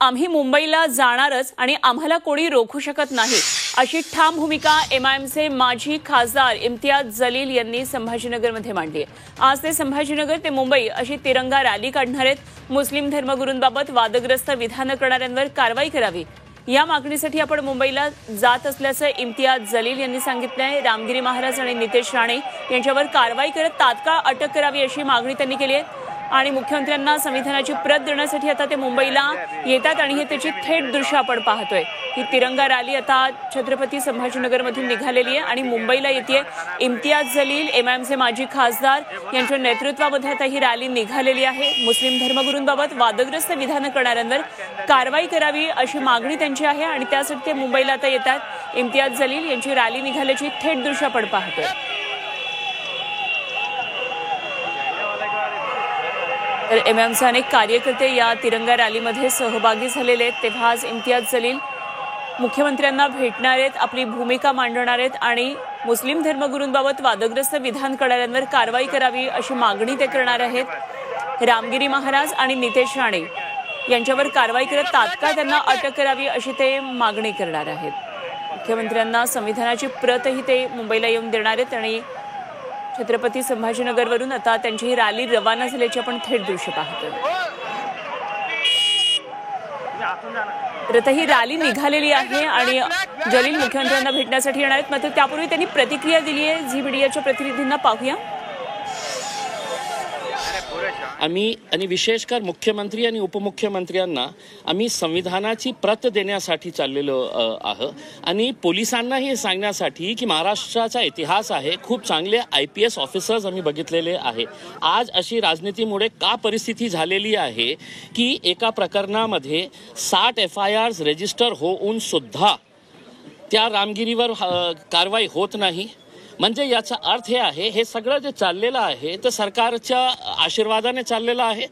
आम्ही मुंबईला जाणारच आणि आम्हाला कोणी रोखू शकत नाही, अशी ठाम भूमिका एमआयएमचे माजी खासदार इम्तियाज जलील यांनी संभाजीनगरमध्ये मांडली आहे। आज ते संभाजीनगर ते मुंबई अशी तिरंगा रॅली काढणार आहेत। मुस्लिम धर्मगुरूंबाबत वादग्रस्त विधान करणाऱ्यांवर कारवाई करावी या मागणीसाठी आपण मुंबईला जात असल्याचं इम्तियाज जलील यांनी सांगितलंय। रामगिरी महाराज आणि नितेश राणे यांच्यावर कारवाई करत तात्काळ अटक करावी अशी मागणी त्यांनी केली आहे आणि मुख्यमंत्र्यांना संविधानाची प्रत देण्यासाठी आता ते मुंबईला येतात आणि हे त्याची थेट दृश्य आपण पाहतोय। ही तिरंगा रॅली आता छत्रपती संभाजीनगरमधून निघालेली आहे आणि मुंबईला येते। इम्तियाज जलील एमआयएमचे माजी खासदार यांच्या नेतृत्वामध्ये आता ही रॅली निघालेली आहे। मुस्लिम धर्मगुरूंबाबत वादग्रस्त विधान करणाऱ्यांवर कारवाई करावी अशी मागणी त्यांची आहे आणि त्यासाठी ते मुंबईला आता येतात। इम्तियाज जलील यांची रॅली निघाल्याची थेट दृश्य आपण पाहतोय। तर एमआयएमचे अनेक कार्यकर्ते या तिरंगा रॅलीमध्ये सहभागी झालेले आहेत। तेव्हा आज इम्तियाज जलील मुख्यमंत्र्यांना भेटणार आहेत, आपली भूमिका मांडणार आहेत आणि मुस्लिम धर्मगुरूंबाबत वादग्रस्त विधान करणाऱ्यांवर कारवाई करावी अशी मागणी ते करणार आहेत। रामगिरी महाराज आणि नितेश राणे यांच्यावर कारवाई करत तात्काळ त्यांना अटक करावी अशी ते मागणी करणार आहेत। मुख्यमंत्र्यांना संविधानाची प्रतही ते मुंबईला येऊन देणार आहेत आणि छत्रपती संभाजीनगरवरून आता त्यांची ही रॅली रवाना झाल्याची आपण थेट दृश्य पाहतोय। तर आता ही रॅली निघालेली आहे आणि जलील मुख्यमंत्र्यांना भेटण्यासाठी येणार आहेत। मात्र त्यापूर्वी त्यांनी प्रतिक्रिया दिली आहे, झी मीडियाच्या प्रतिनिधींना पाहूया। आम्ही आणि विशेषकर मुख्यमंत्री आणि उपमुख्यमंत्र्यांना आम्ही संविधानाची प्रत देण्यासाठी चाललेलो आहोत आणि पोलिसांना हे सांगण्यासाठी की महाराष्ट्राचा इतिहास आहे, खूप चांगले IPS ऑफिसर्स आम्ही बघितलेले आहे। आज अशी राजनीतीमुळे का परिस्थिती झालेली आहे की एका प्रकरणामध्ये 60 FIRs रजिस्टर होऊन सुद्धा त्या रामगिरीवर कारवाई होत नाही। म्हणजे याचा अर्थ हे आहे, हे सगळं जे चाललेलं आहे ते सरकारच्या आशीर्वादाने चाललेलं आहे